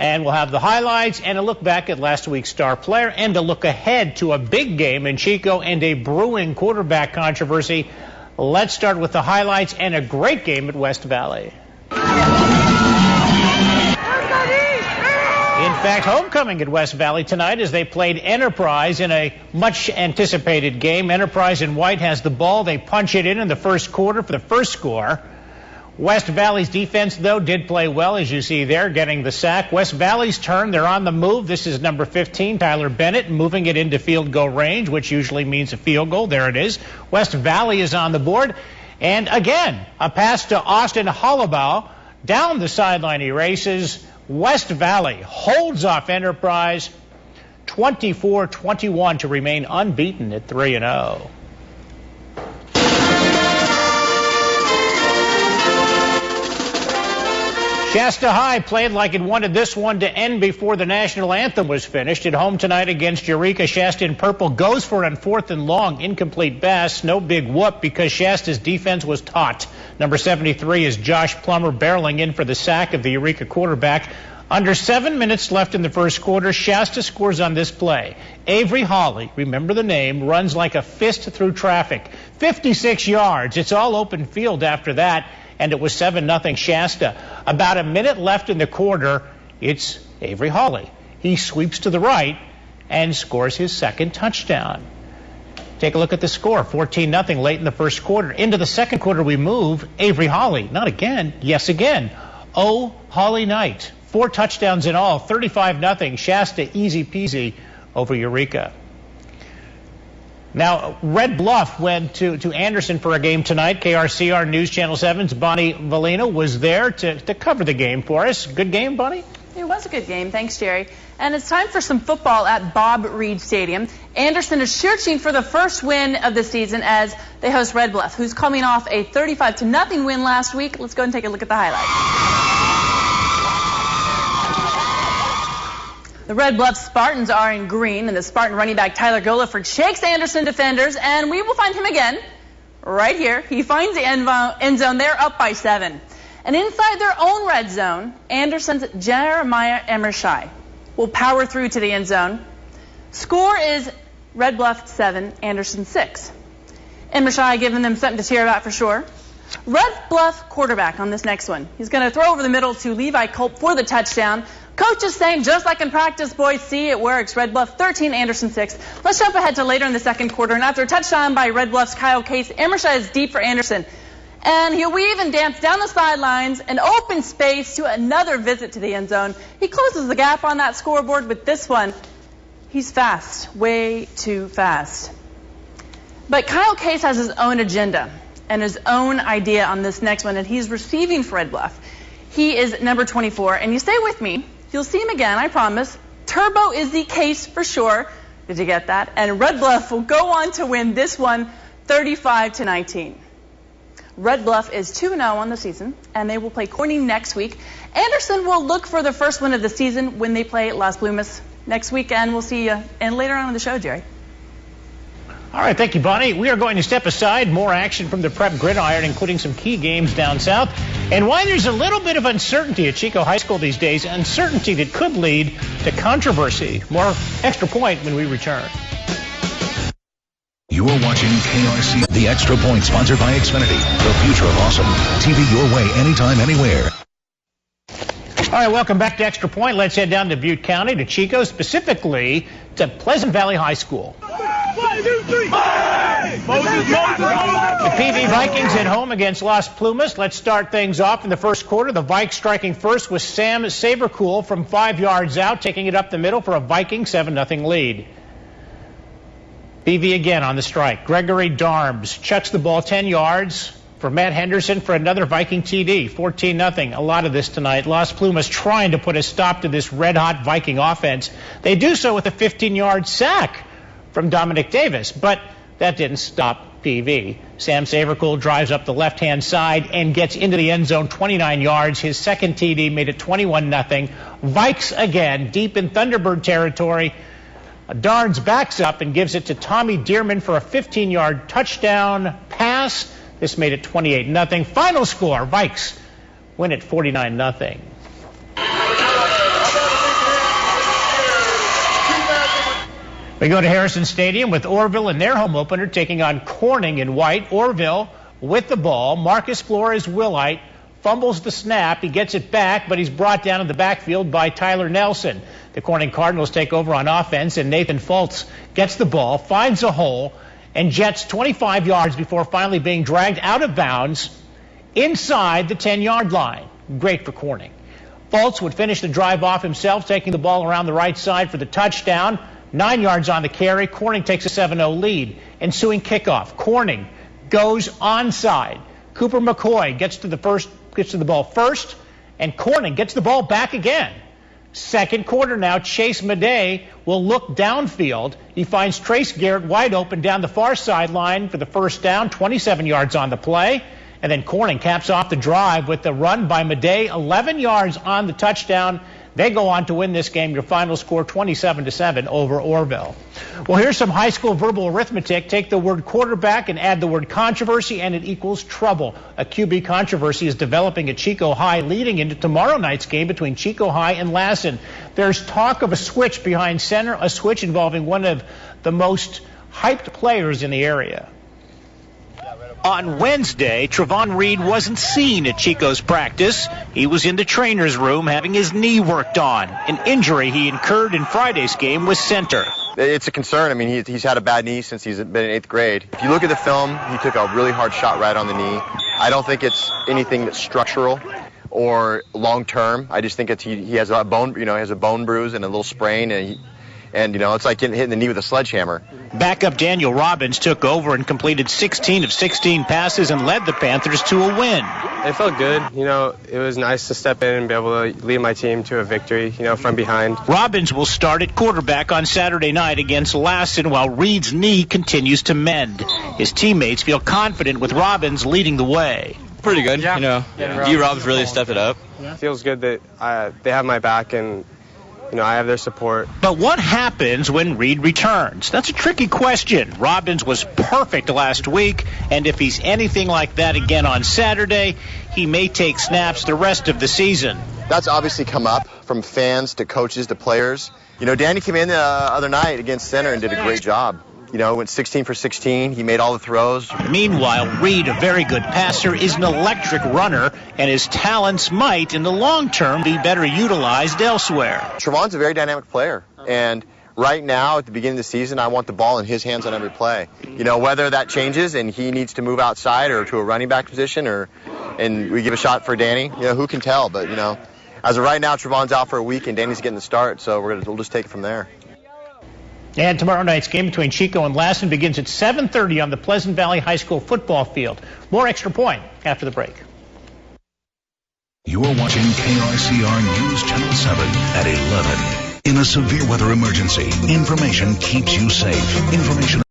And we'll have the highlights and a look back at last week's star player and a look ahead to a big game in Chico and a brewing quarterback controversy. Let's start with the highlights and a great game at West Valley. In fact, homecoming at West Valley tonight as they played Enterprise in a much anticipated game. Enterprise in white has the ball. They punch it in the first quarter for the first score. West Valley's defense, though, did play well, as you see there, getting the sack. West Valley's turn. They're on the move. This is number 15, Tyler Bennett, moving it into field goal range, which usually means a field goal. There it is. West Valley is on the board. And again, a pass to Austin Hollabaugh. Down the sideline he races. West Valley holds off Enterprise 24-21 to remain unbeaten at 3-0. Shasta High played like it wanted this one to end before the national anthem was finished. At home tonight against Eureka, Shasta in purple goes for it on 4th and long. Incomplete pass. No big whoop because Shasta's defense was taut. Number 73 is Josh Plummer barreling in for the sack of the Eureka quarterback. Under 7 minutes left in the first quarter, Shasta scores on this play. Avery Hawley, remember the name, runs like a fist through traffic. 56 yards. It's all open field after that. And it was 7-0 Shasta. About a minute left in the quarter, it's Avery Hawley. He sweeps to the right and scores his second touchdown. Take a look at the score, 14-0 late in the first quarter. Into the second quarter we move. Avery Hawley, not again, yes again. Oh, Hawley night. 4 touchdowns in all, 35-0. Shasta easy peasy over Eureka. Now, Red Bluff went to Anderson for a game tonight. KRCR News Channel 7's Bonnie Valina was there to cover the game for us. Good game, Bonnie? It was a good game. Thanks, Jerry. And it's time for some football at Bob Reed Stadium. Anderson is searching for the first win of the season as they host Red Bluff, who's coming off a 35-0 win last week. Let's go and take a look at the highlights. The Red Bluff Spartans are in green, and the Spartan running back Tyler Goliford shakes Anderson defenders, and we will find him again right here. He finds the end zone. They're up by 7. And inside their own red zone, Anderson's Jeremiah Emershai will power through to the end zone. Score is Red Bluff 7, Anderson 6. Emershai giving them something to cheer about for sure. Red Bluff quarterback on this next one. He's going to throw over the middle to Levi Culp for the touchdown. Coach is saying, just like in practice, boys, see, it works. Red Bluff 13, Anderson 6. Let's jump ahead to later in the second quarter. And after a touchdown by Red Bluff's Kyle Case, Emershai is deep for Anderson. And he'll weave and dance down the sidelines, an open space to another visit to the end zone. He closes the gap on that scoreboard with this one. He's fast, way too fast. But Kyle Case has his own agenda and his own idea on this next one, and he's receiving for Red Bluff. He is number 24, and you stay with me. You'll see him again, I promise. Turbo is the Case for sure. Did you get that? And Red Bluff will go on to win this one 35-19. Red Bluff is 2-0 on the season, and they will play Corning next week. Anderson will look for the first win of the season when they play Las Plumas next week, and we'll see you and later on in the show, Jerry. All right, thank you, Bonnie. We are going to step aside. More action from the Prep Gridiron, including some key games down south. And why there's a little bit of uncertainty at Chico High School these days, uncertainty that could lead to controversy. More Extra Point when we return. You're watching KRC, the Extra Point, sponsored by Xfinity. The future of awesome. TV your way, anytime, anywhere. All right, welcome back to Extra Point. Let's head down to Butte County, to Chico, specifically to Pleasant Valley High School. 1, 2, 3. The PV Vikings at home against Las Plumas. Let's start things off in the first quarter. The Vikes striking first with Sam Sabercool from 5 yards out, taking it up the middle for a Viking 7-0 lead. PV again on the strike. Gregory Darms chucks the ball 10 yards for Matt Henderson for another Viking TD. 14-0. A lot of this tonight. Las Plumas trying to put a stop to this red-hot Viking offense. They do so with a 15-yard sack from Dominic Davis, but that didn't stop PV. Sam Sabercool drives up the left-hand side and gets into the end zone 29 yards. His second TD made it 21-0. Vikes again, deep in Thunderbird territory. Darns backs up and gives it to Tommy Dearman for a 15-yard touchdown pass. This made it 28-0. Final score, Vikes win it 49-0. We go to Harrison Stadium with Orville in their home opener taking on Corning in white. Orville with the ball. Marcus Flores-Willite fumbles the snap. He gets it back, but he's brought down in the backfield by Tyler Nelson. The Corning Cardinals take over on offense, and Nathan Fultz gets the ball, finds a hole, and jets 25 yards before finally being dragged out of bounds inside the 10-yard line. Great for Corning. Fultz would finish the drive off himself, taking the ball around the right side for the touchdown. 9 yards on the carry. Corning takes a 7-0 lead. Ensuing kickoff. Corning goes onside. Cooper McCoy gets to the ball first, and Corning gets the ball back again. Second quarter now, Chase Madej will look downfield. He finds Trace Garrett wide open down the far sideline for the first down, 27 yards on the play. And then Corning caps off the drive with the run by Madej, 11 yards on the touchdown. They go on to win this game. Your final score 27-7 over Orville. Well, here's some high school verbal arithmetic. Take the word quarterback and add the word controversy, and it equals trouble. A QB controversy is developing at Chico High, leading into tomorrow night's game between Chico High and Lassen. There's talk of a switch behind center, a switch involving one of the most hyped players in the area. On Wednesday, Trevon Reed wasn't seen at Chico's practice. He was in the trainer's room having his knee worked on, an injury he incurred in Friday's game with center. It's a concern. I mean, he's had a bad knee since he's been in 8th grade. If you look at the film, he took a really hard shot right on the knee. I don't think it's anything that's structural or long-term. I just think he has a bone, has a bone bruise and a little sprain, and it's like hitting the knee with a sledgehammer. Backup Daniel Robbins took over and completed 16 of 16 passes and led the Panthers to a win. It felt good. It was nice to step in and be able to lead my team to a victory, from behind. Robbins will start at quarterback on Saturday night against Lassen while Reed's knee continues to mend. His teammates feel confident with Robbins leading the way. Pretty good. D-Rob's really stepped it up. It feels good that they have my back and I have their support. But what happens when Reed returns? That's a tricky question. Robbins was perfect last week, and if he's anything like that again on Saturday, he may take snaps the rest of the season. That's obviously come up from fans to coaches to players. Danny came in the other night against center and did a great job. Went 16 for 16. He made all the throws. Meanwhile, Reed, a very good passer, is an electric runner, and his talents might, in the long term, be better utilized elsewhere. Trevon's a very dynamic player, and right now, at the beginning of the season, I want the ball in his hands on every play. Whether that changes and he needs to move outside or to a running back position, and we give a shot for Danny, who can tell? But, as of right now, Trevon's out for a week, and Danny's getting the start, so we'll just take it from there. And tomorrow night's game between Chico and Lassen begins at 7:30 on the Pleasant Valley High School football field. More Extra Point after the break. You're watching KRCR News Channel 7 at 11. In a severe weather emergency, information keeps you safe. Information